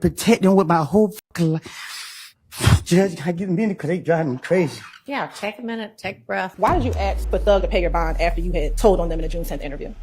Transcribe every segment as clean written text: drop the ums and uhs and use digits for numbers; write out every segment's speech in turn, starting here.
protect them with my whole fucking life. Judge, I get a minute because they driving me crazy. Yeah, take a minute, take a breath. Why did you ask for Thug to pay your bond after you had told on them in the June 10th interview?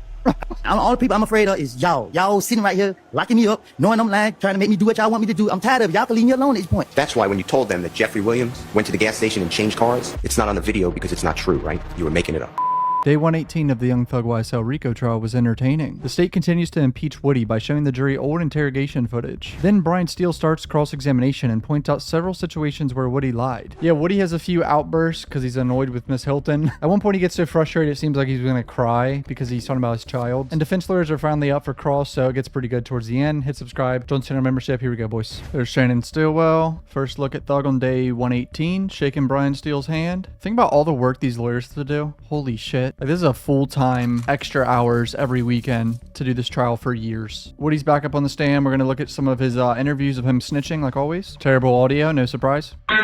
All the people I'm afraid of is y'all. Y'all sitting right here, locking me up, knowing I'm lying, trying to make me do what y'all want me to do. I'm tired of it. Y'all can leave me alone at this point. That's why when you told them that Jeffrey Williams went to the gas station and changed cars, it's not on the video because it's not true, right? You were making it up. Day 118 of the Young Thug YSL RICO trial was entertaining. The state continues to impeach Woody by showing the jury old interrogation footage. Then Brian Steele starts cross-examination and points out several situations where Woody lied. Yeah, Woody has a few outbursts because he's annoyed with Miss Hilton. At one point he gets so frustrated it seems like he's gonna cry because he's talking about his child. And defense lawyers are finally up for cross, so it gets pretty good towards the end. Hit subscribe, join channel membership. Here we go, boys. There's Shannon Stillwell. First look at Thug on day 118, shaking Brian Steele's hand. Think about all the work these lawyers have to do. Holy shit. Like, this is a full-time extra hours every weekend to do this trial for years. Woody's back up on the stand. We're gonna look at some of his interviews of him snitching like always. Terrible audio, no surprise. You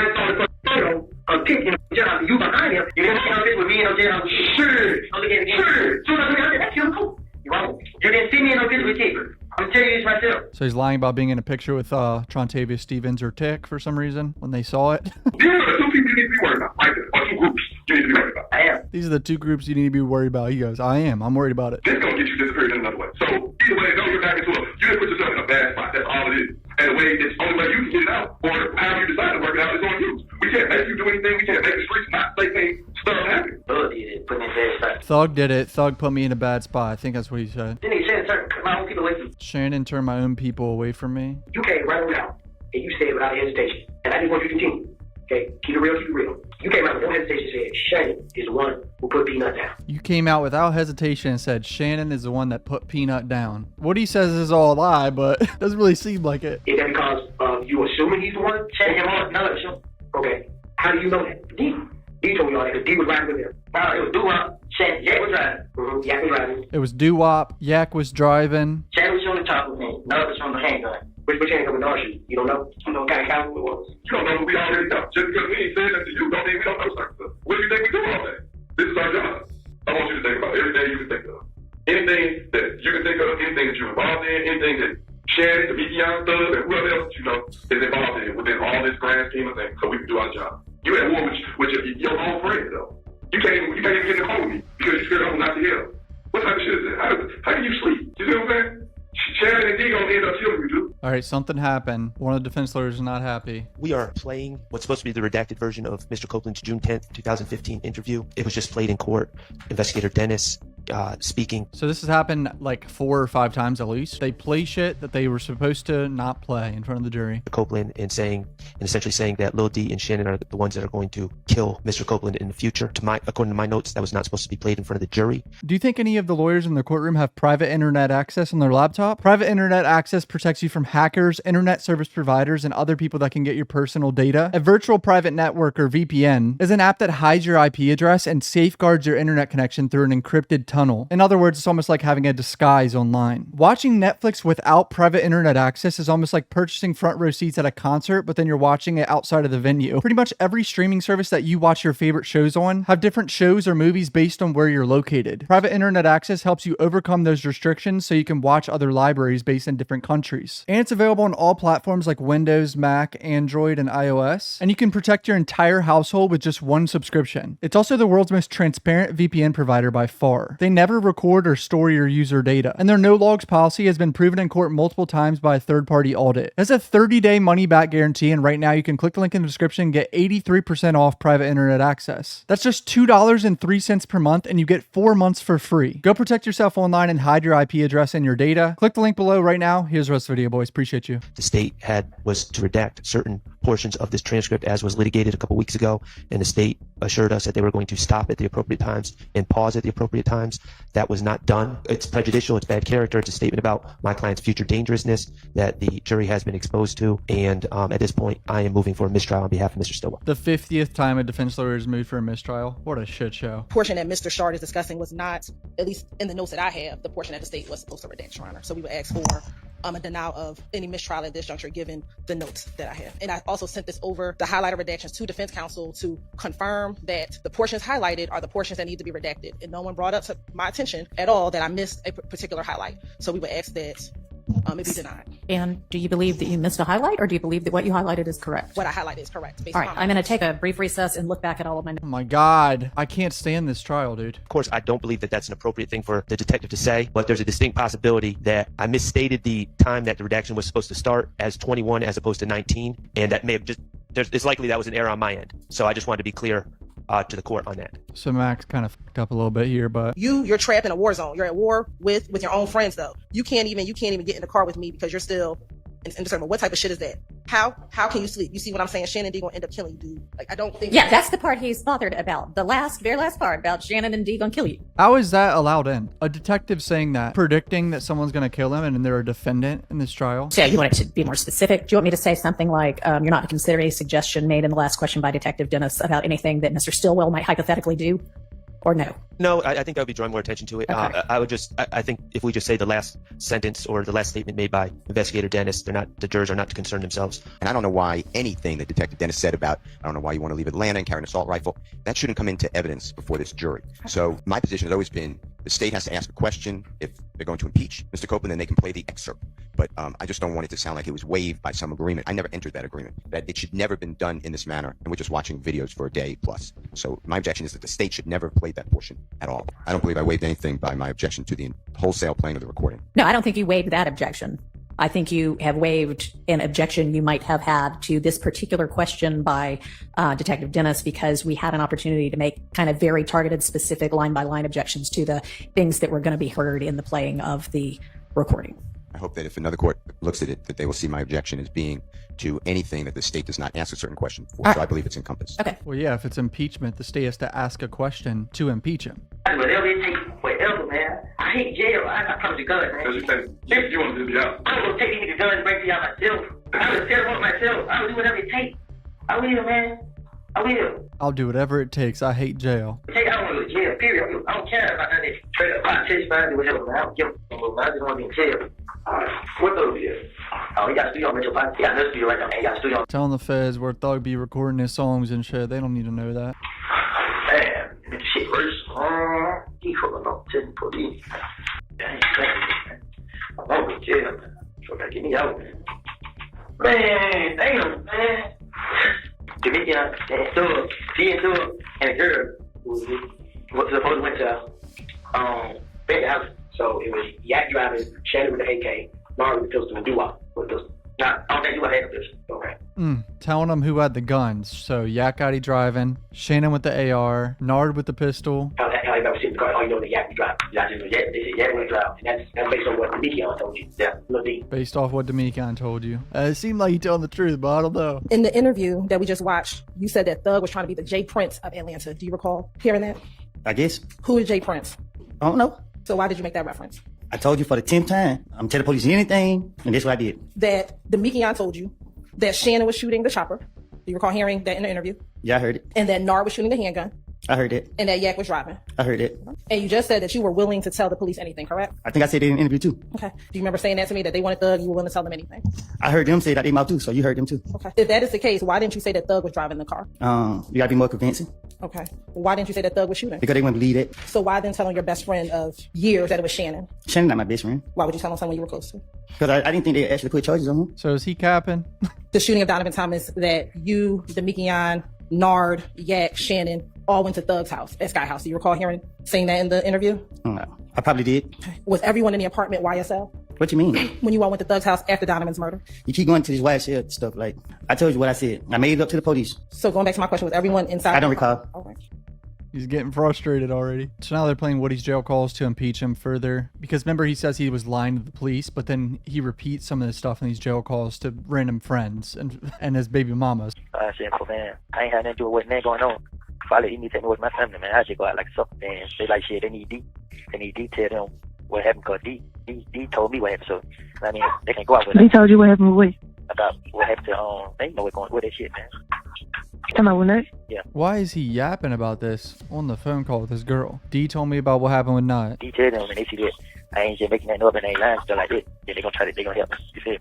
didn't see me in no picture with Tigger. I'm telling you this myself. So he's lying about being in a picture with Trontavious Stevens or Tick for some reason when they saw it. These are the two people you need to be worried about. Like, or two groups you need to be worried about. I am. These are the two groups you need to be worried about. He goes, I am. I'm worried about it. This gonna get you disappeared in another way. So either way, no, you're back into it. You just put yourself in a bad spot. That's all it is. And the way, it's the only way you can get it out, or however you decide to work it out, is on you. We can't make you do anything. We can't make the streets not say things. Stuff happen. Thug did it. Put me in a bad spot. Thug did it. Thug put me in a bad spot. I think that's what he said. Then he said, "Turn my own people away from me." Shannon turned my own people away from me. You came right around and you said it without hesitation. And I just want you to continue. Okay? Keep it real, keep it real. You came out with no hesitation and said, Shannon is the one who put Peanut down. You came out without hesitation and said Shannon is the one that put Peanut down. What he says is all a lie, but doesn't really seem like it. Is that because you assuming he's the one setting him on? No, sure. Okay. How do you know that? D told me all that because D was riding with him. It was Doo-Wop. Shannon, Yak was driving. Yak was driving. It was Doo-Wop. Yak was driving. Shannon was on the top of me. None of us on the handgun. Which handgun was ours? You don't know? You know what kind of caliber it was? You don't know what we already know. Just because we ain't saying that to you, don't mean we don't know certain stuff. What do you think we do all that? This is our job. I want you to think about everything you can think of. Anything that you can think of, anything that you're involved in, anything that Shannon, the BPI Thug, and whoever else you know is involved in within all this grand scheme of things, so we can do our job. You at war with your own friends, though. You can't even get in the car with me because you're scared I'm not to hear. What type of shit is that? How do you sleep? You see what I'm saying? Shannon and Dee gonna end up killing you, dude. All right, something happened. One of the defense lawyers is not happy. We are playing what's supposed to be the redacted version of Mr. Copeland's June 10th, 2015 interview. It was just played in court. Investigator Dennis speaking. So this has happened like 4 or 5 times at least. They play shit that they were supposed to not play in front of the jury. Copeland and essentially saying that Lil D and Shannon are the ones that are going to kill Mr. Copeland in the future. According to my notes, that was not supposed to be played in front of the jury. Do you think any of the lawyers in the courtroom have private internet access on their laptop? Private internet access protects you from hackers, internet service providers, and other people that can get your personal data. A virtual private network, or VPN, is an app that hides your IP address and safeguards your internet connection through an encrypted tunnel. In other words, it's almost like having a disguise online. Watching Netflix without private internet access is almost like purchasing front row seats at a concert, but then you're watching it outside of the venue. Pretty much every streaming service that you watch your favorite shows on have different shows or movies based on where you're located. Private internet access helps you overcome those restrictions so you can watch other libraries based in different countries. And it's available on all platforms like Windows, Mac, Android, and iOS. And you can protect your entire household with just one subscription. It's also the world's most transparent VPN provider by far. They never record or store your user data. And their no logs policy has been proven in court multiple times by a third-party audit. It has a 30-day money-back guarantee, and right now you can click the link in the description and get 83% off private internet access. That's just $2.03 per month, and you get 4 months for free. Go protect yourself online and hide your IP address and your data. Click the link below right now. Here's the rest of the video, boys. Appreciate you. The state was to redact certain portions of this transcript as was litigated a couple weeks ago, and the state assured us that they were going to stop at the appropriate times and pause at the appropriate times. That was not done. It's prejudicial. It's bad character. It's a statement about my client's future dangerousness that the jury has been exposed to. And at this point, I am moving for a mistrial on behalf of Mr. Stillwell. The 50th time a defense lawyer has moved for a mistrial. What a shit show. Portion that Mr. Schardt is discussing was not, at least in the notes that I have, the portion that the state was supposed to redact, Your Honor. So we would ask for a denial of any mistrial at this juncture given the notes that I have. And I also sent this over, the highlighted redactions, to defense counsel to confirm that the portions highlighted are the portions that need to be redacted. And no one brought up to my attention at all that I missed a particular highlight. So we would ask that It'd be denied. And do you believe that you missed a highlight, or do you believe that what you highlighted is correct? What I highlighted is correct. Based All right, on I'm going to take a brief recess and look back at all of my Oh my God. I can't stand this trial, dude. Of course, I don't believe that that's an appropriate thing for the detective to say, but there's a distinct possibility that I misstated the time that the redaction was supposed to start as 21 as opposed to 19, and that may have it's likely that was an error on my end. So I just wanted to be clear to the court on that. So Max kind of fucked up a little bit here, but you're trapped in a war zone. You're at war with your own friends, though. You can't even get in the car with me because you're still in discernment. What type of shit is that? How can you sleep? You see what I'm saying? Shannon and Dee gonna end up killing you, dude. Like, I don't think. Yeah, that's the part he's bothered about. The very last part about Shannon and Dee gonna kill you. how is that allowed in? A detective saying that, predicting that someone's going to kill him and they're a defendant in this trial? So you want it to be more specific? Do you want me to say something like, you're not to consider a suggestion made in the last question by Detective Dennis about anything that Mr. Stillwell might hypothetically do? Or no? No, I think that would be drawing more attention to it. Okay. I think if we just say the last sentence or the last statement made by Investigator Dennis, the jurors are not to concern themselves. And I don't know why anything that Detective Dennis said about, I don't know why you want to leave Atlanta and carry an assault rifle, that shouldn't come into evidence before this jury. So my position has always been the state has to ask a question. If they're going to impeach Mr. Copeland, then they can play the excerpt. But I just don't want it to sound like it was waived by some agreement. I never entered that agreement. That it should never have been done in this manner, and we're just watching videos for a day plus. So my objection is that the state should never have played that portion at all. I don't believe I waived anything by my objection to the wholesale playing of the recording. No, I don't think you waived that objection. I think you have waived an objection you might have had to this particular question by Detective Dennis, because we had an opportunity to make kind of very targeted, specific line-by-line objections to the things that were going to be heard in the playing of the recording. I hope that if another court looks at it, that they will see my objection as being to anything that the state does not ask a certain question for. So I believe it's encompassed. Okay. Well, yeah, if it's impeachment, the state has to ask a question to impeach him. Whatever it takes, whatever, man. I hate jail. I promise you, God, man. Because you think if you want to be out. I'm gonna take these guns and break you out myself. I will tear them up myself. I will do whatever it takes. I will, man. I will. I'll do whatever it takes. I hate jail. I don't want to go to jail, period. I don't care about that. Straight up, I testify, do whatever, man. I don't give a fuck. I just want to be in jail. What thug is? Oh, he got a studio on Metro Park. He got another studio right now, man. He got a studio. Telling the feds where Thug be recording his songs and shit. They don't need to know that. Man, this shit worse. He fucking up to the police. Man, I'm going to jail, man. So gotta get me out, man. Man, damn, man. Dominion, Thug, she and Thug, and a girl who supposed went to Baker House. So it was Yak driving, Shannon with the AK, Mari with the pistol, and Doo-Wop with the pistol. Now, I don't think Doo-Wop had the pistol. Okay. Telling them who had the guns. So Yak Gotti driving, Shannon with the AR, Nard with the pistol. How you ever seen the car? Oh, you know the Yak was driving. You just know Yak. They said Yak was driving. And that's based on what Demekion told you. Yeah, Lil D. Based off what Demekion told you. It seemed like you telling the truth, but I don't know. In the interview that we just watched, you said that Thug was trying to be the Jay Prince of Atlanta. Do you recall hearing that? I guess. Who is Jay Prince? I don't know. So why did you make that reference? I told you for the 10th time. I'm telling the police anything, and that's what I did. That Demekion told you that Shannon was shooting the chopper. Do you recall hearing that in the interview? Yeah, I heard it. And that Nard was shooting the handgun. I heard it. And that Yak was driving. I heard it. And you just said that you were willing to tell the police anything, correct? I think I said it in an interview too. Okay. Do you remember saying that to me, that they wanted Thug, you were willing to tell them anything? I heard them say that they mouth too, so you heard them too. Okay. If that is the case, why didn't you say that Thug was driving the car? You gotta be more convincing. Okay. Why didn't you say that Thug was shooting? Because they wouldn't believe it. So why then tell on your best friend of years that it was Shannon? Shannon not my best friend. Why would you tell on someone you were close to? Because I didn't think they actually put charges on him. So is he capping? The shooting of Donovan Thomas, that you, Demekion, Nard, Yak, Shannon, all went to Thug's house, at Sky House. Do you recall saying that in the interview? No, I probably did. Was everyone in the apartment YSL? What you mean? When you all went to Thug's house after Donovan's murder? You keep going to this YSL stuff. Like, I told you what I said. I made it up to the police. So going back to my question, was everyone inside? I don't recall. All right. He's getting frustrated already. So now they're playing Woody's jail calls to impeach him further. Because remember, he says he was lying to the police, but then he repeats some of this stuff in these jail calls to random friends and his baby mamas. I said, man, I ain't had nothing to do with what's going on. If I let me take me with my family, man, I just go out like something, man. They like shit, they need D. They need D tell them what happened, because D told me what happened. So, I mean, they can go out with it. They told you what happened with what? About what happened to, they know what's going with that shit, man. Talking about Nut? Yeah. Why is he yapping about this on the phone call with his girl? D told me about what happened with Nut. D tell them, and they see that I ain't just making that up and ain't lying, stuff like that. Yeah, they gonna help me. You feel?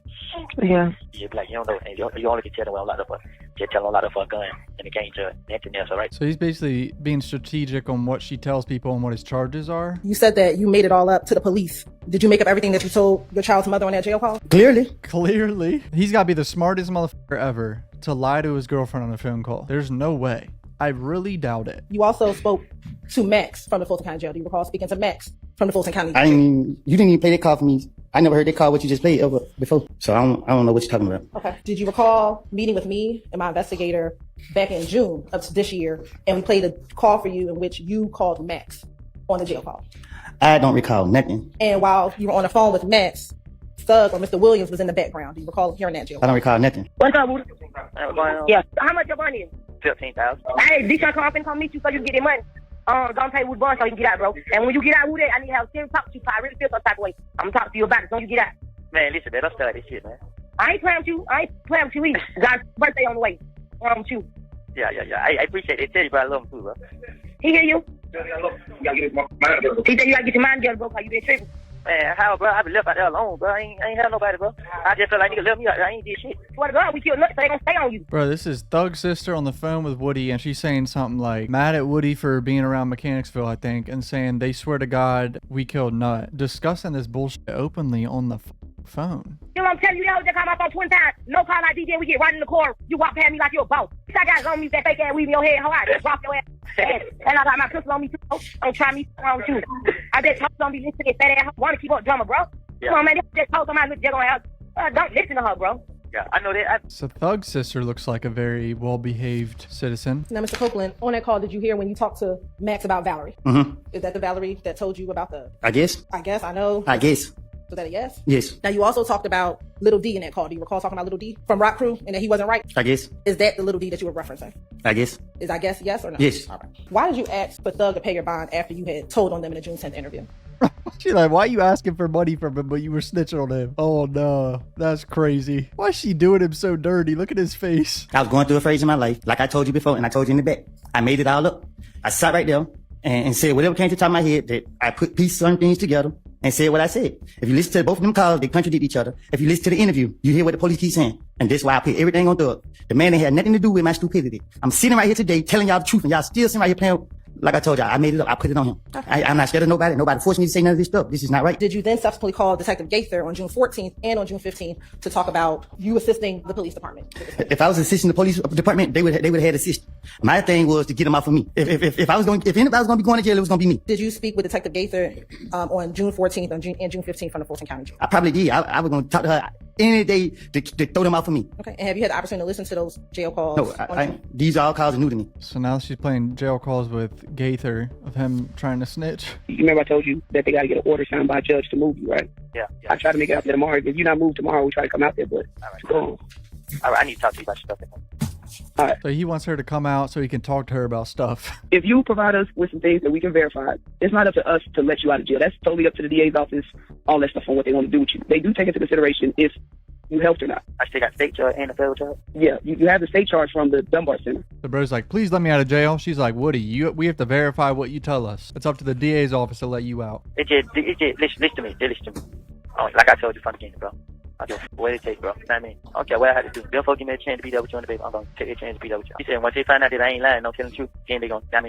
Yeah. You be like, you don't know, and you only can tell them when I'm locked up for just telling a lot of her gun and it came to anything else, all right? So he's basically being strategic on what she tells people and what his charges are. You said that you made it all up to the police. Did you make up everything that you told your child's mother on that jail call? Clearly. Clearly. He's got to be the smartest motherfucker ever to lie to his girlfriend on a phone call. There's no way. I really doubt it. You also spoke to Max from the Fulton County Jail. Do you recall speaking to Max from the Fulton County Jail? You didn't even play that call for me. I never heard that call what you just played over before. So I don't know what you're talking about. Okay. Did you recall meeting with me and my investigator back in June of this year, and we played a call for you in which you called Max on the jail call? I don't recall nothing. And while you were on the phone with Max, Thug or Mr. Williams was in the background. Do you recall hearing that jail call? I don't recall nothing. What's up, Woody? Yeah. How much your money is? 15,000. Hey, this your come come meet you so you can get your money. Don't pay Woody Bond so you can get out, bro. And when you get out, Woody, I need to have a serious talk to you. I really feel some type of way. I'm gonna talk to you about it so you get out. Man, listen, man, don't start this shit, man. I ain't playing with you. I ain't playing with you either. God's birthday on the way. With you. Yeah. I appreciate it. Tell you, but I love him too, bro. He hear you? You gotta get my mind together. He said you gotta get your mind together, bro, because you been tripping. Man, how, bro? I been left out there alone, bro. I ain't have nobody, bro. I just feel like nigga left me out. I ain't did shit. What a gun, we killed nuts, so they gonna stay on you. Bro, this is Thug's sister on the phone with Woody, and she's saying something like, mad at Woody for being around Mechanicsville, I think, and saying, they swear to God, we killed Nut. Discussing this bullshit openly on the phone. You know what I'm telling you? That was just call my phone 20 times. No call ID, then we get right in the car. You walk past me like you're a boss. I got on me that fake ass weave in your head. How I just drop your ass. And I got my pistol on me too. Don't try me around with you. I bet talk don't be listening to this fat ass. Want to keep up drummer, bro. Yeah. Come on, man. Just talk to my little juggle ass. Don't listen to her, bro. Yeah, I know that. So Thug's sister looks like a very well-behaved citizen. Now, Mr. Copeland, on that call, did you hear when you talked to Max about Valerie? Mm-hmm. Is that the Valerie that told you about the... I guess. I know. I guess. Was that a yes? Yes. Now, you also talked about Little D in that call. Do you recall talking about Little D from Rock Crew and that he wasn't right? I guess. Is that the Little D that you were referencing? I guess. Is I guess yes or no? Yes. All right. Why did you ask for Thug to pay your bond after you had told on them in the June 10th interview? She's like, why are you asking for money from him, but you were snitching on him? Oh, no. That's crazy. Why is she doing him so dirty? Look at his face. I was going through a phase in my life, like I told you before, and I told you in the back. I made it all up. I sat right there and said whatever came to the top of my head, that I put pieces on things together and said what I said. If you listen to both of them calls, they contradict each other. If you listen to the interview, you hear what the police keep saying. And that's why I put everything on Thug. The man that had nothing to do with my stupidity. I'm sitting right here today telling y'all the truth, and y'all still sitting right here playing. Like I told y'all, I made it up. I put it on him. Okay. I'm not scared of nobody. Nobody forced me to say none of this stuff. This is not right. Did you then subsequently call Detective Gaither on June 14th and on June 15th to talk about you assisting the police department? If I was assisting the police department, they would have had assist. My thing was to get them off of me. If anybody was going to be going to jail, it was going to be me. Did you speak with Detective Gaither on June 14th and June 15th from the Fulton County Jail? I probably did. I was going to talk to her any day to throw them off of me. Okay. And have you had the opportunity to listen to those jail calls? No, these all calls are new to me. So now she's playing jail calls with Gaither of him trying to snitch. You remember I told you that they got to get an order signed by a judge to move you, right? Yeah. I try to make it out there tomorrow. If you're not moved tomorrow, we try to come out there, but go on. All right, I need to talk to you about stuff. All right. So he wants her to come out so he can talk to her about stuff. If you provide us with some things that we can verify, it's not up to us to let you out of jail. That's totally up to the DA's office, all that stuff on what they want to do with you. They do take into consideration if you helped or not. I still got state charge and a federal charge? Yeah, you have the state charge from the Dunbar Center. The bro's like, please let me out of jail. She's like, Woody, we have to verify what you tell us. It's up to the DA's office to let you out. It just listen to me. Listen to me. Like I told you from the beginning, bro. I do what it takes, bro. You know what I mean? I don't care what I had to do. Them folks give me a chance to beat up with you on the baby. I'm going to take a chance to beat up with you. He said, once they find out that I ain't lying, no telling the truth, then they're going to tell.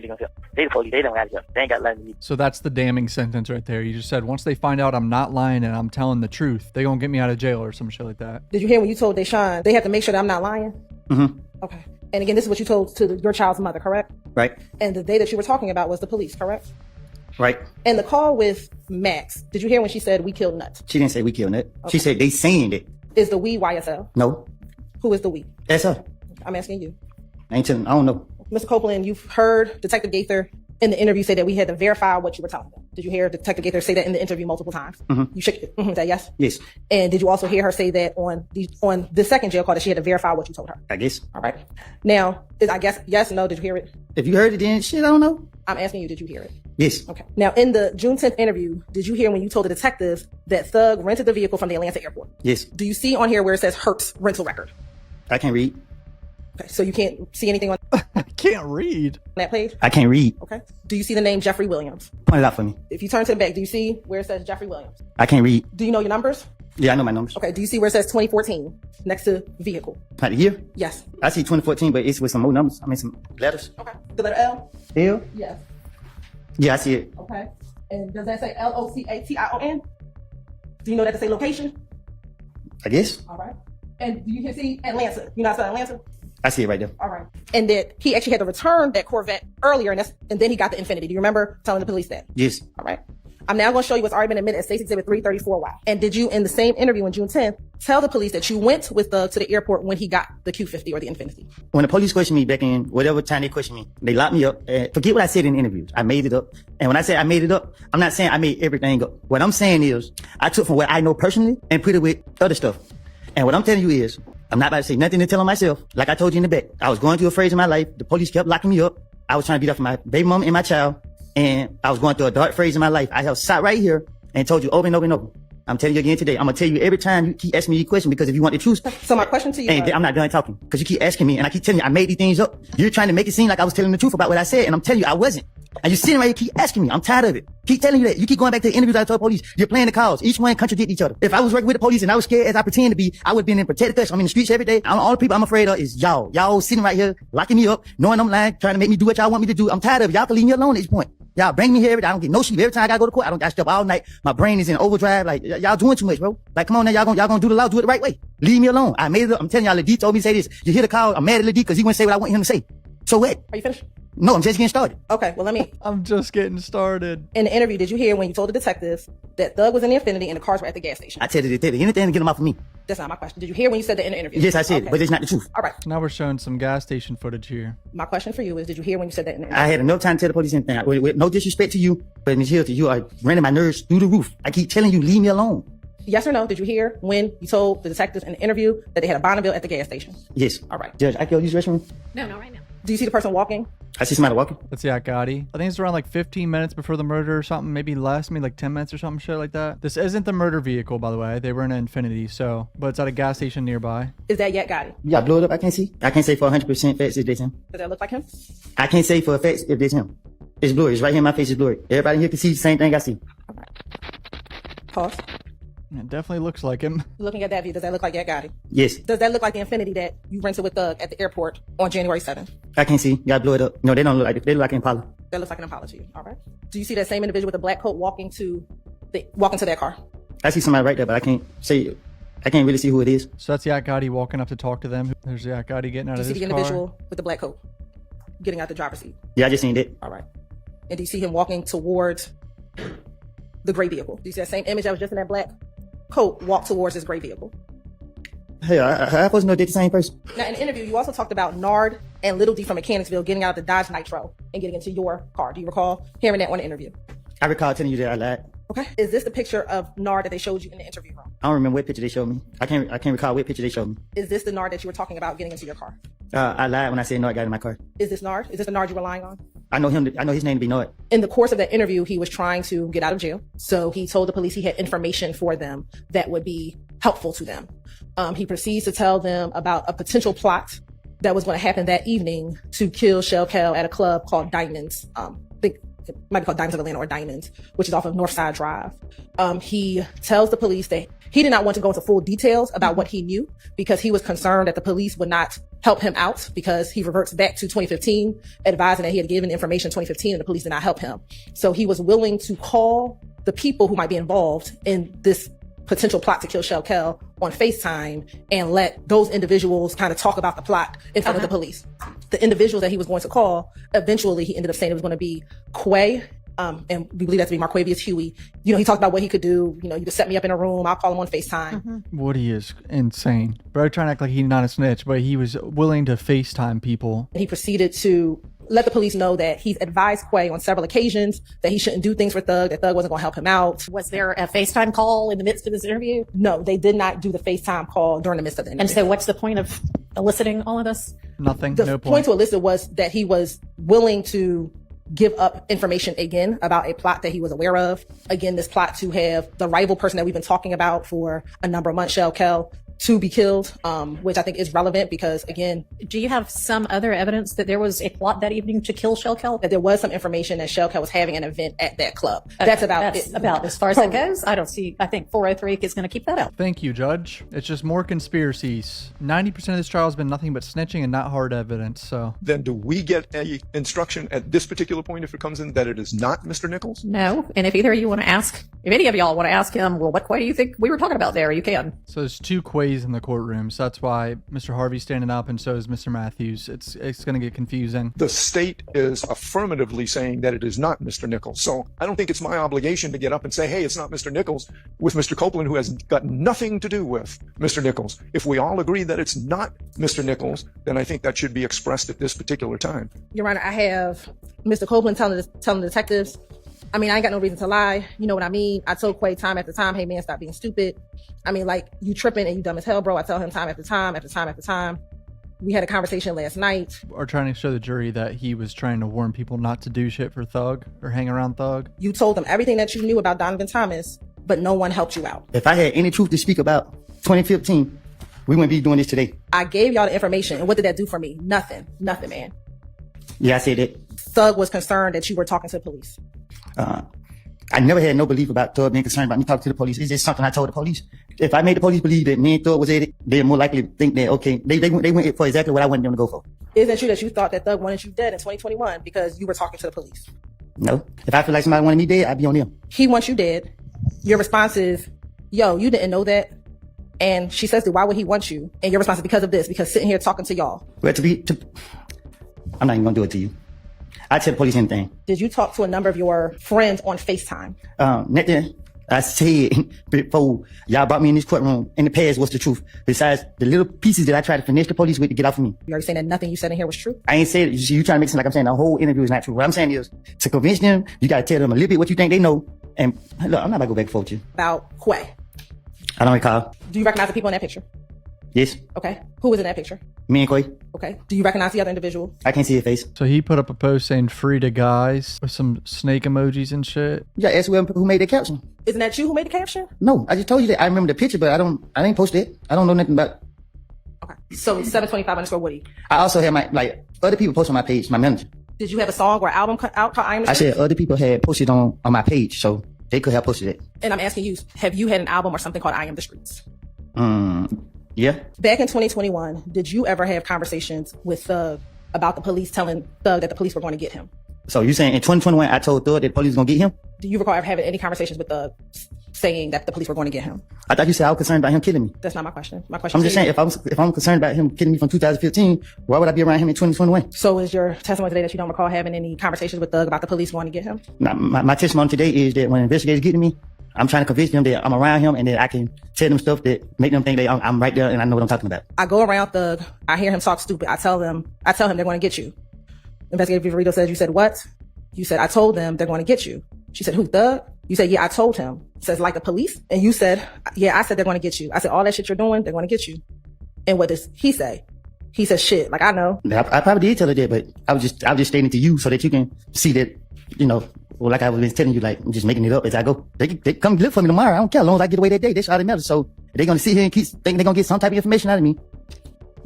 They the police. They don't have to go. They ain't got to lie to me. So that's the damning sentence right there. You just said, once they find out I'm not lying and I'm telling the truth, they going to get me out of jail or some shit like that. Did you hear when you told Deshaun they have to make sure that I'm not lying? Mm-hmm. Okay. And again, this is what you told to your child's mother, correct? Right. And the day that you were talking about was the police, correct? Right. And the call with Max, did you hear when she said we killed Nuts? She didn't say we killed Nut. Okay. She said they saying it. Is the we YSL? No. Who is the we? That's her. I'm asking you. I ain't telling. I don't know. Mr. Copeland, you've heard Detective Gaither in the interview say that we had to verify what you were telling them. Did you hear Detective Gaither say that in the interview multiple times? Mm-hmm. You shook it. Mm-hmm. Is that yes? Yes. And did you also hear her say that on the second jail call that she had to verify what you told her? I guess. All right. Now, I guess yes, no, did you hear it? If you heard it, then shit, I don't know. I'm asking you, did you hear it? Yes. Okay. Now, in the June 10th interview, did you hear when you told the detectives that Thug rented the vehicle from the Atlanta airport? Yes. Do you see on here where it says Hertz rental record? I can read. Okay, so you can't see anything on I can't read. that page? I can't read. Okay. Do you see the name Jeffrey Williams? Point it out for me. If you turn to the back, do you see where it says Jeffrey Williams? I can't read. Do you know your numbers? Yeah, I know my numbers. Okay, do you see where it says 2014 next to vehicle? Right here? Yes. I see 2014, but it's with some more numbers. I mean, some letters. Okay. The letter L? L? Yes. Yeah, I see it. Okay. And does that say LOCATION? Do you know that to say location? I guess. All right. And do you see Atlanta? You know how to spell Atlanta? I see it right there. All right. And that he actually had to return that Corvette earlier, and then he got the Infinity. Do you remember telling the police that? Yes. All right. I'm now going to show you what's already been admitted as State's Exhibit 334Y. And did you, in the same interview on June 10th, tell the police that you went with to the airport when he got the Q50 or the Infinity? When the police questioned me back in whatever time they questioned me, they locked me up. Forget what I said in the interviews. I made it up. And when I say I made it up, I'm not saying I made everything up. What I'm saying is I took from what I know personally and put it with other stuff. And what I'm telling you is I'm not about to say nothing to tell on myself. Like I told you in the back, I was going through a phase in my life. The police kept locking me up. I was trying to be there for my baby mom and my child. And I was going through a dark phase in my life. I have sat right here and told you over and over and over. I'm telling you again today. I'm going to tell you every time you keep asking me these questions, because if you want the truth. So my question to you and I'm not done talking because you keep asking me and I keep telling you I made these things up. You're trying to make it seem like I was telling the truth about what I said, and I'm telling you I wasn't. And you're sitting right here, keep asking me. I'm tired of it. Keep telling you that. You keep going back to the interviews I told police. You're playing the calls. Each one contradict each other. If I was working with the police and I was scared as I pretend to be, I would have been in protected custody. I'm in the streets every day. All the people I'm afraid of is y'all. Y'all sitting right here, locking me up, knowing I'm lying, trying to make me do what y'all want me to do. I'm tired of it. Y'all can leave me alone at this point. Y'all bring me here every day. I don't get no sleep. Every time I gotta go to court, I stay up all night. My brain is in overdrive. Like, y'all doing too much, bro. Like, come on now, y'all gonna do the law, do it the right way. Leave me alone. I made it up. I'm telling y'all, Ladie told me to say this. You hear the call? I'm mad at Ladie because he wouldn't say what I want him to say. So what? Are you finished? No, I'm just getting started. Okay, well, I'm just getting started. In the interview, did you hear when you told the detectives that Thug was in the Infinity and the cars were at the gas station? I tell the detective anything to get him off of me. That's not my question. Did you hear when you said that in the interview? Yes, I said it, but it's not the truth. All right. Now we're showing some gas station footage here. My question for you is, did you hear when you said that in the interview? I had enough time to tell the police anything. With no disrespect to you, but Ms. Hilton, you are running my nerves through the roof. I keep telling you, leave me alone. Yes or no? Did you hear when you told the detectives in the interview that they had a Bonneville at the gas station? Yes. All right. Judge, I can use the restroom? No, not right now. Do you see the person walking? I see somebody walking. Let's see, Gotti. I think it's around like 15 minutes before the murder or something, maybe less, maybe like 10 minutes or something, shit like that. This isn't the murder vehicle, by the way. They were in an Infinity, so, but it's at a gas station nearby. Is that yet Gotti? Yeah, I blew it up. I can't see. I can't say for 100% facts if it's him. Does that look like him? I can't say for a fact if it's him. It's blurry. It's right here. My face is blurry. Everybody here can see the same thing I see. All right. Pause. It definitely looks like him. Looking at that view, does that look like Yet Gotti? Yes. Does that look like the Infinity that you rented with Thug at the airport on January 7th? I can't see. Y'all blew it up. No, they don't look like it. They look like an Impala. That looks like an Impala to you. All right. Do you see that same individual with the black coat walking to that car? I see somebody right there, but I can't really see who it is. So that's Yet Gotti walking up to talk to them. There's Yet Gotti getting out of his car. Do you see the individual with the black coat getting out the driver's seat? Yeah, I just seen it. All right. And do you see him walking towards the gray vehicle? Do you see that same image that was just in that black coat walk towards this gray vehicle? Hey, I supposed to know they're the same person. Now, in the interview, you also talked about Nard and Little D from Mechanicsville getting out of the Dodge Nitro and getting into your car. Do you recall hearing that on the interview? I recall telling you that I lied. Okay. Is this the picture of Nard that they showed you in the interview room? I don't remember what picture they showed me. I can't recall what picture they showed me. Is this the Nard that you were talking about getting into your car? I lied when I said Nard got in my car. Is this Nard? Is this the Nard you were lying on? I know him. I know his name to be Nard. In the course of that interview, he was trying to get out of jail. So he told the police he had information for them that would be helpful to them. He proceeds to tell them about a potential plot that was going to happen that evening to kill Shell Cal at a club called Diamonds. I think it might be called Diamonds of Atlanta or Diamonds, which is off of Northside Drive. He tells the police that he did not want to go into full details about what he knew because he was concerned that the police would not help him out because he reverts back to 2015, advising that he had given information in 2015 and the police did not help him. So he was willing to call the people who might be involved in this potential plot to kill Shell Cal on FaceTime and let those individuals kind of talk about the plot in front of the police. The individuals that he was going to call, eventually he ended up saying it was going to be Quay, and we believe that to be Marquavius Huey. You know, he talked about what he could do. You know, you could set me up in a room. I'll call him on FaceTime. Woody is insane. Bro, trying to act like he's not a snitch, but he was willing to FaceTime people. He proceeded to let the police know that he's advised Quay on several occasions that he shouldn't do things for Thug, that Thug wasn't going to help him out. Was there a FaceTime call in the midst of this interview? No, they did not do the FaceTime call during the midst of the interview. And so what's the point of eliciting all of this? Nothing. The no point to elicit was that he was willing to give up information again about a plot that he was aware of. Again, this plot to have the rival person that we've been talking about for a number of months, Shell Cal, to be killed, which I think is relevant because, again, Do you have some other evidence that there was a plot that evening to kill Shellkel? that there was some information that Shellkel was having an event at that club. That's about it. About as far as that goes. I don't see. I think 403 is going to keep that out. Thank you, Judge. It's just more conspiracies. 90% of this trial has been nothing but snitching and not hard evidence, so. Then do we get a instruction at this particular point if it comes in that it is not Mr. Nichols? No. And if either of you want to ask, if any of y'all want to ask him, well, what Quay do you think we were talking about there? You can. So there's two Quays in the courtroom, so that's why Mr. Harvey's standing up and so is Mr. Matthews. It's going to get confusing. The state is affirmatively saying that it is not Mr. Nichols. So I don't think it's my obligation to get up and say, hey, it's not Mr. Nichols with Mr. Copeland, who has got nothing to do with Mr. Nichols. If we all agree that it's not Mr. Nichols, then I think that should be expressed at this particular time. Your Honor, I have Mr. Copeland telling the detectives, I mean, I ain't got no reason to lie. You know what I mean? I told Quay time after time, hey man, stop being stupid. I mean, like, you tripping and you dumb as hell, bro. I tell him time after time after time after time. We had a conversation last night. Are trying to show the jury that he was trying to warn people not to do shit for Thug or hang around Thug. You told them everything that you knew about Donovan Thomas, but no one helped you out. If I had any truth to speak about 2015, we wouldn't be doing this today. I gave y'all the information, and what did that do for me? Nothing, man. Yeah, I said that. Thug was concerned that you were talking to the police. I never had no belief about Thug being concerned about me talking to the police. It's just something I told the police. If I made the police believe that me and Thug was at it, they're more likely to think that, okay, they went for exactly what I wanted them to go for. Isn't it true that you thought that Thug wanted you dead in 2021 because you were talking to the police? No. If I feel like somebody wanted me dead, I'd be on them. He wants you dead. Your response is, yo, you didn't know that. And she says, why would he want you? And your response is because of this, because sitting here talking to y'all. Well, I'm not even gonna do it to you. I tell the police anything. Did you talk to a number of your friends on FaceTime? Nothing I said before y'all brought me in this courtroom in the past was the truth. Besides the little pieces that I tried to finesse the police with to get off of me. You already saying that nothing you said in here was true? I ain't said it. You trying to make it seem like I'm saying the whole interview is not true. What I'm saying is, to convince them, you gotta tell them a little bit what you think they know. And look, I'm not about to go back and forth with you. About Quay. I don't recall. Do you recognize the people in that picture? Yes. Okay. Who was in that picture? Me and Quay. Okay. Do you recognize the other individual? I can't see your face. So he put up a post saying free to guys with some snake emojis and shit. You gotta ask who made that caption. Isn't that you who made the caption? No, I just told you that I remember the picture, but I didn't post it. I don't know nothing about it. Okay. So 725_Woody. I also have other people post on my page, my manager. Did you have a song or album out called I Am the I Streets? said other people had posted on my page, so they could have posted it. And I'm asking you, have you had an album or something called I Am the Streets? Yeah. Back in 2021, did you ever have conversations with Thug about the police telling Thug that the police were going to get him? So you saying in 2021 I told Thug that the police was going to get him? Do you recall ever having any conversations with Thug saying that the police were going to get him? I thought you said I was concerned about him killing me. That's not my question. My question I'm just saying, if I'm concerned about him killing me from 2015, why would I be around him in 2021? So is your testimony today that you don't recall having any conversations with Thug about the police going to get him? Now, my testimony today is that when investigators get to me, I'm trying to convince them that I'm around him and that I can tell them stuff that make them think that I'm right there and I know what I'm talking about. I go around Thug. I hear him talk stupid. I tell him they're going to get you. Investigator Viverito says, you said what? You said, I told them they're going to get you. She said, who, Thug? You said, yeah, I told him. Says, like the police? And you said, yeah, I said they're going to get you. I said, all that shit you're doing, they're going to get you. And what does he say? He says, shit, like I know. I probably did tell her that, but I was just stating it to you so that you can see that, well, like I was telling you, like, I'm just making it up as I go. They come look for me tomorrow. I don't care. As long as I get away that day, that's all that matters. So they're going to sit here and keep thinking they're going to get some type of information out of me.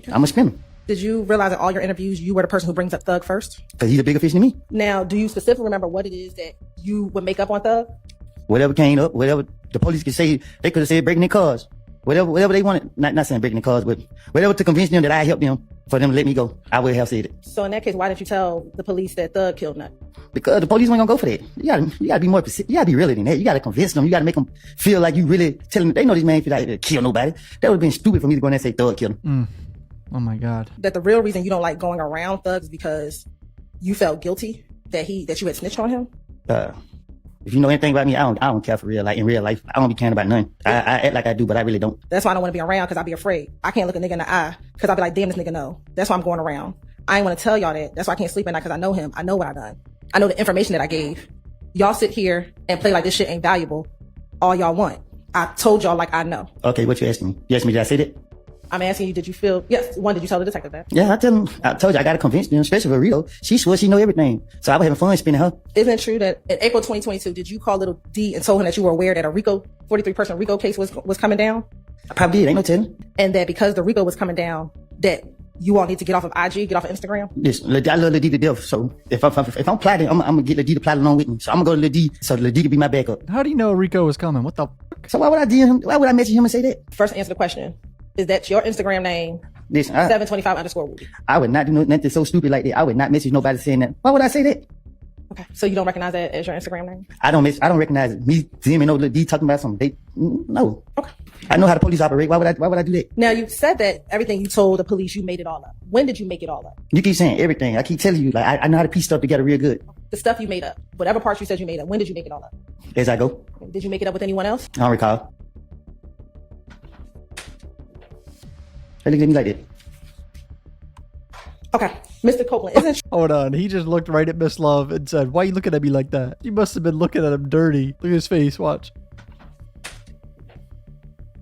I'm going to spin them. Did you realize in all your interviews, you were the person who brings up Thug first? Because he's a bigger fish than me. Now, do you specifically remember what it is that you would make up on Thug? Whatever came up, whatever the police could say, they could have said breaking their cars. Whatever they wanted, not saying breaking their cars, but whatever to convince them that I helped them for them to let me go, I would have said it. So in that case, why didn't you tell the police that Thug killed Nut? Because the police weren't gonna go for that. You gotta be more specific. You gotta be realer than that. You gotta convince them. You gotta make them feel like you really telling them. They know this man feel like to kill nobody. That would have been stupid for me to go in there and say Thug killed him. Oh my God. That the real reason you don't like going around Thug is because you felt guilty that you had snitched on him? If you know anything about me, I don't care for real. Like in real life, I don't be caring about nothing. I act like I do, but I really don't. That's why I don't want to be around, because I be afraid. I can't look a nigga in the eye because I'll be like, damn, this nigga know. That's why I'm going around. I ain't want to tell y'all that. That's why I can't sleep at night, because I know him. I know what I done. I know the information that I gave. Y'all sit here and play like this shit ain't valuable all y'all want. I told y'all like I know. Okay, what you asking me? You asked me, did I say that? I'm asking you, did you feel, yes, did you tell the detective that? Yeah, I told you I gotta convince them, especially for Rito. She swears she know everything. So I was having fun spinning her. Isn't it true that in April 2022, did you call little D and told him that you were aware that a RICO, 43-person RICO case was coming down? I probably did. Ain't no telling. And that because the RICO was coming down, that you all need to get off of IG, get off of Instagram? Yes, I love Lil D to death. So if I'm plotting, I'm gonna get Lil D to plot along with me. So I'm gonna go to Lil D so Lil D can be my backup. How do you know Rico was coming? What the fuck? So why would I DM him? Why would I message him and say that? First, answer the question. Is that your Instagram name? Listen, 725_Woody. I would not do nothing so stupid like that. I would not message nobody saying that. Why would I say that? Okay, so you don't recognize that as your Instagram name? I don't recognize it. Me DMing Lil D talking about something. No. Okay. I know how the police operate. Why would I do that? Now, you said that everything you told the police, you made it all up. When did you make it all up? You keep saying everything. I keep telling you, like, I know how to piece stuff together real good. The stuff you made up, whatever parts you said you made up, when did you make it all up? As I go. Did you make it up with anyone else? I don't recall. They look at me like that. Okay, Mr. Copeland, isn't Hold on. He just looked right at Miss Love and said, why are you looking at me like that? She must have been looking at him dirty. Look at his face. Watch.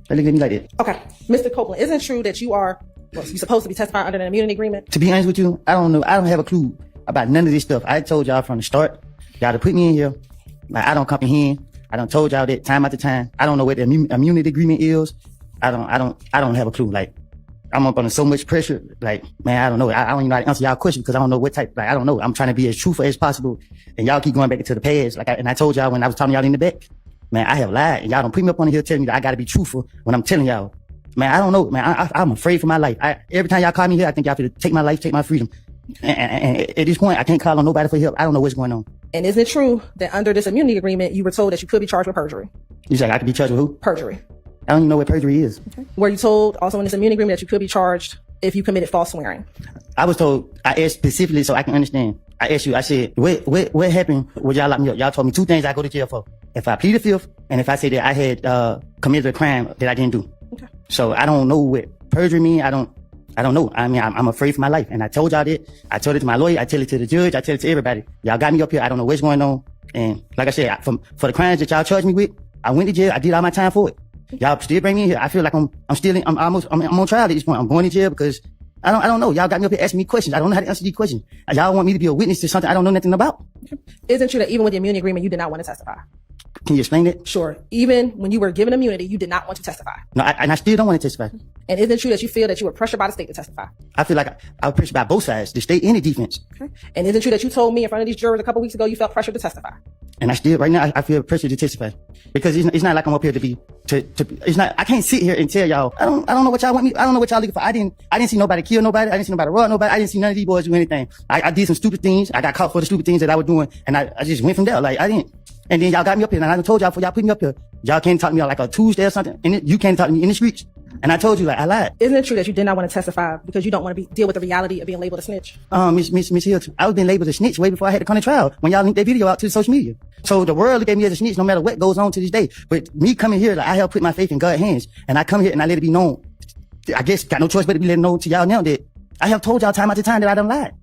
They look at me like that. Okay, Mr. Copeland, isn't it true that you're supposed to be testifying under an immunity agreement? To be honest with you, I don't know. I don't have a clue about none of this stuff. I told y'all from the start, y'all to put me in here. Like, I don't comprehend. I done told y'all that time after time. I don't know what the immunity agreement is. I don't have a clue. Like, I'm up under so much pressure. Like, man, I don't know. I don't even know how to answer y'all question because I don't know what type. Like, I don't know. I'm trying to be as truthful as possible. And y'all keep going back into the past. Like, and I told y'all when I was talking to y'all in the back, man, I have lied. And y'all don't put me up on here telling me that I got to be truthful when I'm telling y'all. Man, I don't know. Man, I'm afraid for my life. Every time y'all call me here, I think y'all have to take my life, take my freedom. And at this point, I can't call on nobody for help. I don't know what's going on. And isn't it true that under this immunity agreement, you were told that you could be charged with perjury? You said I could be charged with who? Perjury. I don't even know what perjury is. Okay. Were you told also in this immunity agreement that you could be charged if you committed false swearing? I was told, I asked specifically so I can understand. I asked you, I said, what happened when y'all locked me up? Y'all told me two things I go to jail for. If I plead the fifth, and if I say that I had committed a crime that I didn't do. Okay. So I don't know what perjury mean. I don't know. I mean, I'm afraid for my life. And I told y'all that. I told it to my lawyer. I tell it to the judge. I tell it to everybody. Y'all got me up here. I don't know what's going on. And like I said, for the crimes that y'all charged me with, I went to jail. I did all my time for it. Y'all still bring me in here. I feel like I'm on trial at this point. I'm going to jail because I don't know. Y'all got me up here asking me questions. I don't know how to answer these questions. Y'all want me to be a witness to something I don't know nothing about. Isn't it true that even with the immunity agreement, you did not want to testify? Can you explain that? Sure. Even when you were given immunity, you did not want to testify. No, I still don't want to testify. And isn't it true that you feel that you were pressured by the state to testify? I feel like I was pressured by both sides, the state and the defense. Okay. And isn't it true that you told me in front of these jurors a couple weeks ago you felt pressured to testify? And I still, right now, I feel pressured to testify because it's not like I'm up here to it's not, I can't sit here and tell y'all, I don't know what y'all want me, I don't know what y'all looking for. I didn't see nobody kill nobody. I didn't see nobody rob nobody. I didn't see none of these boys do anything. I did some stupid things. I got caught for the stupid things that I was doing. And I just went from there. Like, I didn't. And then y'all got me up here and I told y'all before y'all put me up here, y'all can't talk to me on like a Tuesday or something. And you can't talk to me in the streets. And I told you, like, I lied. Isn't it true that you did not want to testify because you don't want to deal with the reality of being labeled a snitch? Miss Hilton, I was being labeled a snitch way before I had to come to trial when y'all linked that video out to the social media. So the world looked at me as a snitch no matter what goes on to this day. But me coming here, like, I have put my faith in God's hands. And I come here and I let it be known. I guess got no choice but to be letting known to y'all now that I have told y'all time after time that I done lied.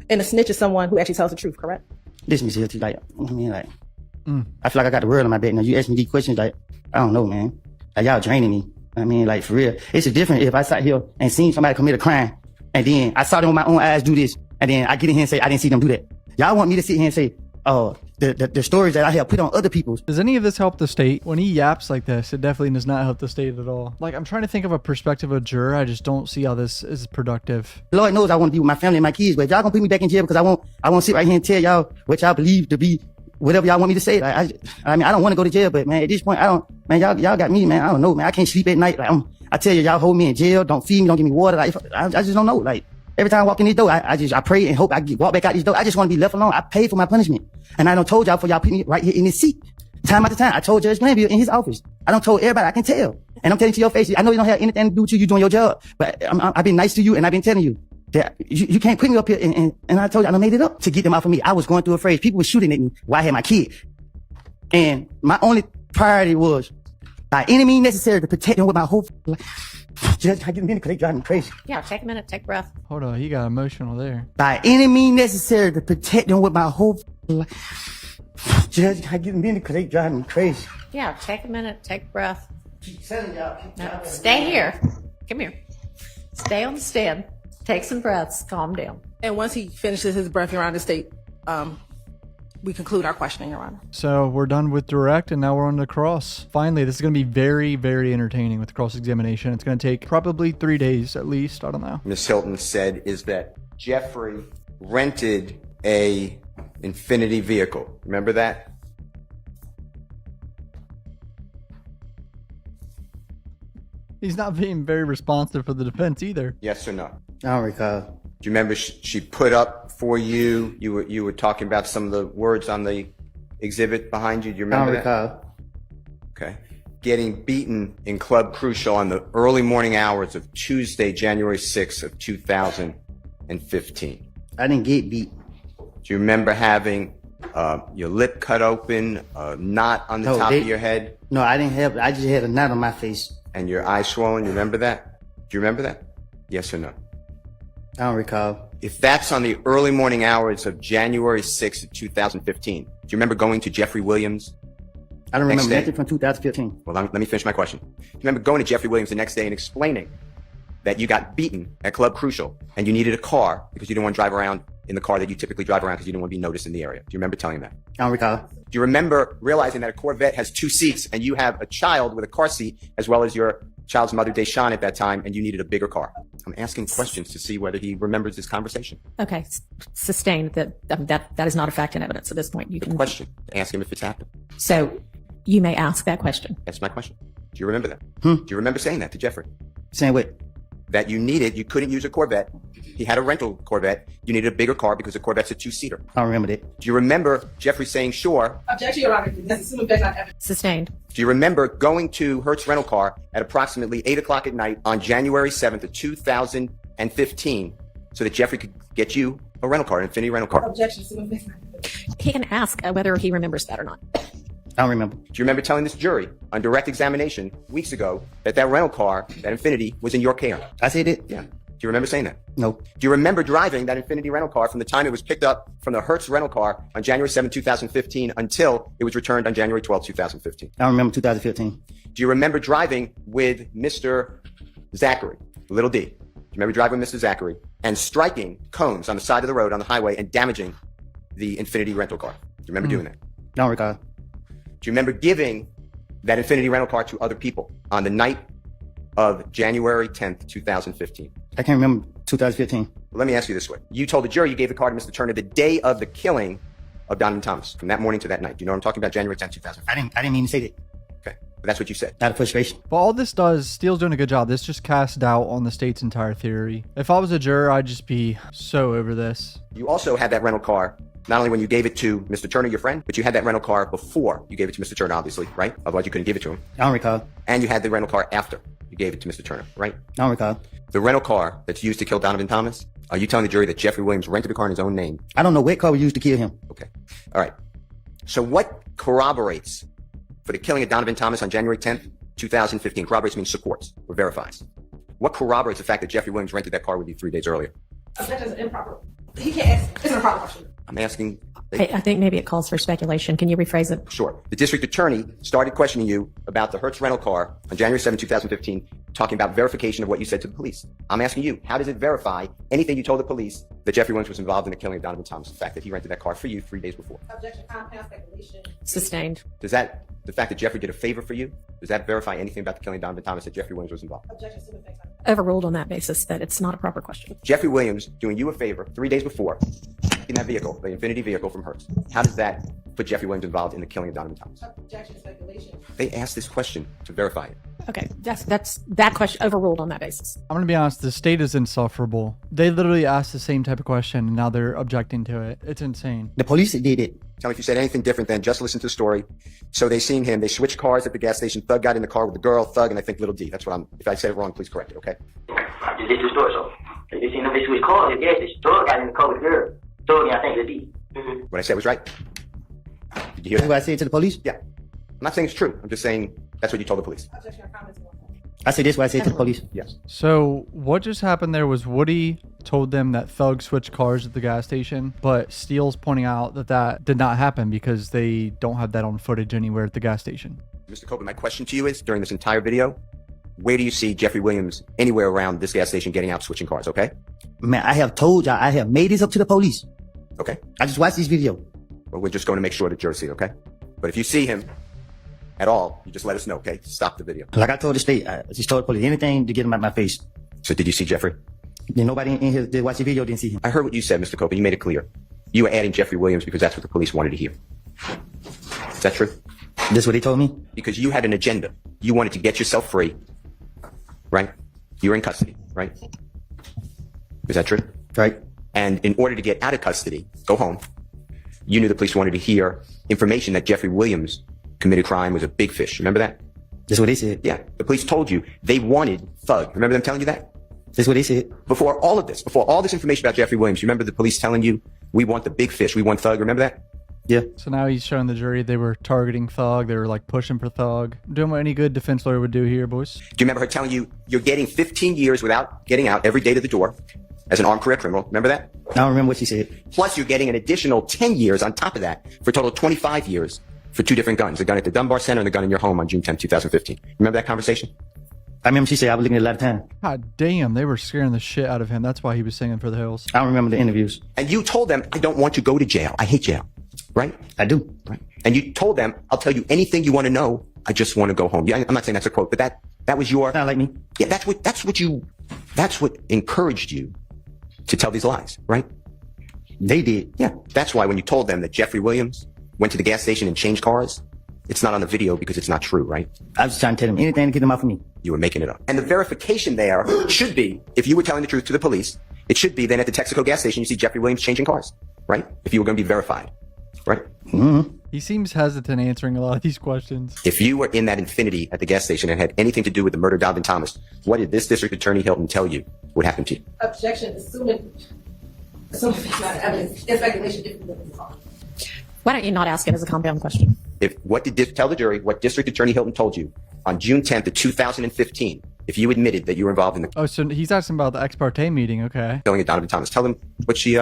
And a snitch is someone who actually tells the truth, correct? Listen, Miss Hilton, like, I mean, like, I feel like I got the world on my back. Now you ask me these questions, like, I don't know, man. Like, y'all draining me. I mean, like, for real. It's different if I sat here and seen somebody commit a crime and then I saw them with my own eyes do this and then I get in here and say, I didn't see them do that. Y'all want me to sit here and say, oh, the stories that I have put on other people's. Does any of this help the state? When he yaps like this, it definitely does not help the state at all. Like, I'm trying to think of a perspective of a juror. I just don't see how this is productive. Lord knows I want to be with my family and my kids, but if y'all gonna put me back in jail because I won't sit right here and tell y'all what y'all believe to be whatever y'all want me to say. Like, I mean, I don't want to go to jail, but man, at this point, man, y'all got me, man. I don't know, man. I can't sleep at night. Like, I tell you, y'all hold me in jail. Don't feed me. Don't give me water. Like, I just don't know. Like, every time I walk in this door, I pray and hope I walk back out this door. I just want to be left alone. I paid for my punishment. And I done told y'all for y'all put me right here in this seat. Time after time. I told Judge Glanville in his office. I done told everybody. I can tell. And I'm telling to your face. I know you don't have anything to do with you doing your job, but I've been nice to you and I've been telling you that you can't put me up here. And I told you I done made it up to get them out for me. I was going through a phrase. People were shooting at me while I had my kid. And my only priority was by any means necessary to protect them with my whole life. Judge, I get a minute because they drive me crazy. Yeah, take a minute, take a breath. Hold on, he got emotional there. By any means necessary to protect them with my whole life. Judge, I get a minute because they drive me crazy. Yeah, take a minute, take a breath. Keep telling y'all. No, stay here. Come here. Stay on the stand. Take some breaths. Calm down. And once he finishes his breath, Your Honor, the state we conclude our questioning, Your Honor. So we're done with direct, and now we're on to cross. Finally, this is going to be very, very entertaining with cross-examination. It's going to take probably 3 days at least. I don't know. Ms. Hilton said is that Jeffrey rented a Infinity vehicle. Remember that? He's not being very responsive for the defense either. Yes or no? I don't recall. Do you remember she put up for you? You were talking about some of the words on the exhibit behind you. Do you I remember don't that? recall. Okay. Getting beaten in Club Crucial on the early morning hours of Tuesday, January 6th of 2015. I didn't get beat. Do you remember having your lip cut open, a knot on the No, top of your head, No, I didn't have. I just had a knot on my face. and your eyes swollen? You remember that? Do you remember that? Yes or no? I don't recall. If that's on the early morning hours of January 6th of 2015, do you remember going to Jeffrey Williams? I don't Next remember day. nothing from 2015. Well, let me finish my question. Do you remember going to Jeffrey Williams the next day and explaining that you got beaten at Club Crucial and you needed a car because you didn't want to drive around in the car that you typically drive around because you didn't want to be noticed in the area? Do you remember telling that? I don't recall. Do you remember realizing that a Corvette has 2 seats and you have a child with a car seat as well as your child's mother, Deshawn, at that time, and you needed a bigger car? I'm asking questions to see whether he remembers this conversation. Okay, sustained. That is not a fact and evidence at this point. You The can. question. Ask him if it's happened. So you may ask that question. That's my question. Do you remember that? Do you remember saying that to Jeffrey? Saying what? That you couldn't use a Corvette. He had a rental Corvette. You needed a bigger car because the Corvette's a 2-seater. I don't remember that. Do you remember Jeffrey saying sure? Objection, Your Honor. That's assuming that's not evidence. Sustained. Do you remember going to Hertz Rental Car at approximately 8 o'clock at night on January 7th of 2015 so that Jeffrey could get you a rental car, an Infinity rental car? Objection, assuming that's not evidence. He can ask whether he remembers that or not. I don't remember. Do you remember telling this jury on direct examination weeks ago that rental car, that Infinity, was in your care? I said it? Yeah. Do you remember saying that? No. Do you remember driving that Infinity rental car from the time it was picked up from the Hertz rental car on January 7, 2015 until it was returned on January 12, 2015? I don't remember 2015. Do you remember driving with Mr. Zachary, little D? Do you remember driving with Mr. Zachary and striking cones on the side of the road on the highway and damaging the Infinity rental car? Do you remember doing that? I don't recall. Do you remember giving that Infinity rental car to other people on the night of January 10th, 2015? I can't remember 2015. Let me ask you this way. You told the jury you gave the car to Mr. Turner the day of the killing of Donovan Thomas, from that morning to that night. Do you know what I'm talking about? January 10th, 2015. I didn't mean to say that. Okay. But that's what you said. Out of frustration. But all this does, Steele's doing a good job. This just casts doubt on the state's entire theory. If I was a juror, I'd just be so over this. You also had that rental car, not only when you gave it to Mr. Turner, your friend, but you had that rental car before you gave it to Mr. Turner, obviously, right? Otherwise, you couldn't give it to him. I don't recall. And you had the rental car after you gave it to Mr. Turner, right? I don't recall. The rental car that's used to kill Donovan Thomas, are you telling the jury that Jeffrey Williams rented the car in his own name? I don't know what car was used to kill him. Okay. All right. So what corroborates for the killing of Donovan Thomas on January 10th, 2015? Corroborates means supports or verifies. What corroborates the fact that Jeffrey Williams rented that car with you 3 days earlier? Objection is improper. He can't ask. It's an improper question. I'm asking. I think maybe it calls for speculation. Can you rephrase it? Sure. The district attorney started questioning you about the Hertz rental car on January 7, 2015, talking about verification of what you said to the police. I'm asking you, how does it verify anything you told the police that Jeffrey Williams was involved in the killing of Donovan Thomas? The fact that he rented that car for you 3 days before. Objection, compound speculation. Sustained. Does that, the fact that Jeffrey did a favor for you, does that verify anything about the killing of Donovan Thomas that Jeffrey Williams was involved? Objection, assuming that's not Overruled on that basis that it's not a proper question. Jeffrey Williams doing you a favor 3 days before in that vehicle, the Infinity vehicle from Hertz. How does that put Jeffrey Williams involved in the killing of Donovan Thomas? objection, speculation. They asked this question to verify it. Okay, that's that question overruled on that basis. I'm gonna be honest, the state is insufferable. They literally asked the same type of question and now they're objecting to it. It's insane. The police did it. Tell me if you said anything different than just listen to the story. So they seen him, they switched cars at the gas station. Thug got in the car with the girl, Thug, and I think Little D. That's what if I said it wrong, please correct it, okay? I just did the story, so. They seen them, they switched cars at the gas station. Thug got in the car with the girl. Thug, I think, the D. What I said was right. Did you hear That's that? what I said to the police? Yeah. I'm not saying it's true. I'm just saying that's what you told the police. Objection, comments. I said this what I said to the police. Yes. So what just happened there was Woody told them that Thug switched cars at the gas station, but Steele's pointing out that that did not happen because they don't have that on footage anywhere at the gas station. Mr. Copeland, my question to you is, during this entire video, where do you see Jeffrey Williams anywhere around this gas station getting out, switching cars, okay? Man, I have told y'all, I have made this up to the police. Okay. I just watched this video. Well, we're just going to make sure the jury sees it, okay? But if you see him at all, you just let us know, okay? Stop the video. Like I told the state, I just told the police anything to get him out my face. So did you see Jeffrey? Then nobody in here that watched the video didn't see him. I heard what you said, Mr. Copeland. You made it clear. You were adding Jeffrey Williams because that's what the police wanted to hear. Is that true? This what they told me? Because you had an agenda. You wanted to get yourself free, right? You were in custody, right? Is that true? Right. And in order to get out of custody, go home, you knew the police wanted to hear information that Jeffrey Williams committed crime, was a big fish. Remember that? That's what they said. Yeah. The police told you they wanted Thug. Remember them telling you that? That's what they said. Before all this information about Jeffrey Williams, you remember the police telling you, we want the big fish, we want Thug. Remember that? Yeah. So now he's showing the jury they were targeting Thug. They were like pushing for Thug. Doing what any good defense lawyer would do here, boys. Do you remember her telling you you're getting 15 years without getting out every day to the door as an armed career criminal? Remember that? I don't remember what she said. Plus you're getting an additional 10 years on top of that for a total of 25 years for 2 different guns. The gun at the Dunbar Center and the gun in your home on June 10, 2015. Remember that conversation? I remember she said I was looking at it a lot of time. God damn, they were scaring the shit out of him. That's why he was singing for the hills. I don't remember the interviews. And you told them, I don't want to go to jail. I hate jail. Right? I do. Right. And you told them, I'll tell you anything you want to know. I just want to go home. Yeah, I'm not saying that's a quote, but that was your... Not like me. Yeah, that's what encouraged you to tell these lies, right? They did. Yeah. That's why when you told them that Jeffrey Williams went to the gas station and changed cars, it's not on the video because it's not true, right? I was just trying to tell them anything to get them out for me. You were making it up. And the verification there should be, if you were telling the truth to the police, it should be then at the Texaco gas station you see Jeffrey Williams changing cars, right? If you were going to be verified, right? Mm-hmm. He seems hesitant answering a lot of these questions. If you were in that Infinity at the gas station and had anything to do with the murder of Donovan Thomas, what did this District Attorney Hilton tell you would happen to you? Objection, assuming it's not evidence, it's speculation if you wrong. Why don't you not ask it as a compound question? Tell the jury what District Attorney Hilton told you on June 10th of 2015, if you admitted that you were involved in the Oh, so he's asking about the ex parte meeting, okay. killing of Donovan Thomas. Tell them what she,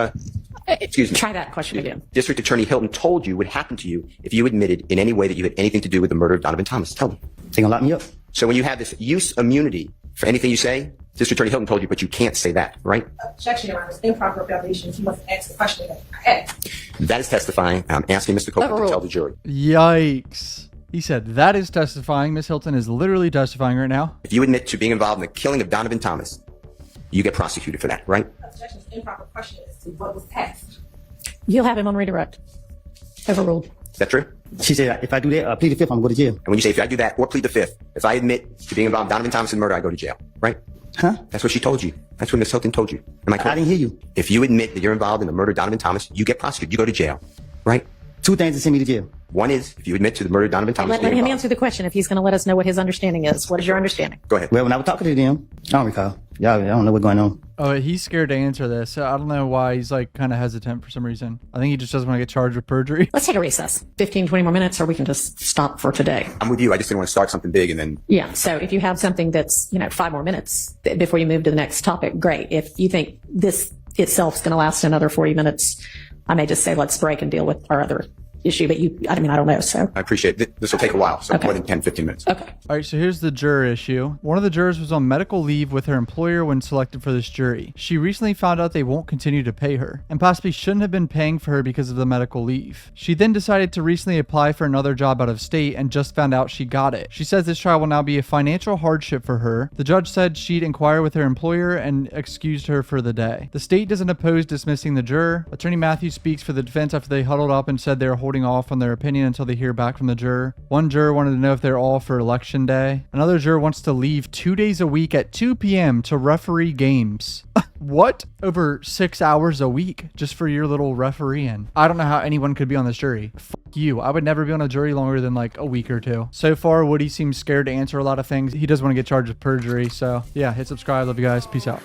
excuse me. Try that question again. District Attorney Hilton told you would happen to you if you admitted in any way that you had anything to do with the murder of Donovan Thomas. Tell them. They gonna lock me up. So when you have this use immunity for anything you say, District Attorney Hilton told you, but you can't say that, right? Objection, Your Honor, improper foundations. You must ask the question that I asked. That is testifying. I'm asking Mr. Copeland to tell the jury. Yikes. He said, that is testifying. Miss Hilton is literally testifying right now. If you admit to being involved in the killing of Donovan Thomas, you get prosecuted for that, right? Objection's improper question as to what was asked. You'll have him on redirect. Overruled. Is that true? She said if I do that, plead the fifth, I'm gonna go to jail. And when you say if I do that or plead the fifth, if I admit to being involved in Donovan Thomas' murder, I go to jail, right? Huh? That's what she told you. That's what Miss Hilton told you. Am I correct? I didn't hear you. If you admit that you're involved in the murder of Donovan Thomas, you get prosecuted. You go to jail, right? 2 things to send me to jail. One is if you admit to the murder of Donovan Thomas. Let him answer the question if he's going to let us know what his understanding is. What is your understanding? Go ahead. Well, when I was talking to them, I don't recall. I don't know what's going on. Oh, he's scared to answer this. So I don't know why he's like kind of hesitant for some reason. I think he just doesn't want to get charged with perjury. Let's take a recess. 15, 20 more minutes, or we can just stop for today. I'm with you. I just didn't want to start something big and then. Yeah. So if you have something that's, 5 more minutes before you move to the next topic, great. If you think this itself is going to last another 40 minutes, I may just say, let's break and deal with our other issue, but I don't know. So I appreciate it. This will take a while. So more than 10, 15 minutes. Okay. All right, so here's the juror issue. One of the jurors was on medical leave with her employer when selected for this jury. She recently found out they won't continue to pay her and possibly shouldn't have been paying for her because of the medical leave. She then decided to recently apply for another job out of state and just found out she got it. She says this trial will now be a financial hardship for her. The judge said she'd inquire with her employer and excused her for the day. The state doesn't oppose dismissing the juror. Attorney Matthews speaks for the defense after they huddled up and said they were holding off on their opinion until they hear back from the juror. One juror wanted to know if they're all for election day. Another juror wants to leave 2 days a week at 2 p.m. to referee games. What? Over 6 hours a week just for your little refereeing. I don't know how anyone could be on this jury. Fuck you. I would never be on a jury longer than like a week or two. So far, Woody seems scared to answer a lot of things. He does want to get charged with perjury. So yeah, hit subscribe. Love you guys. Peace out.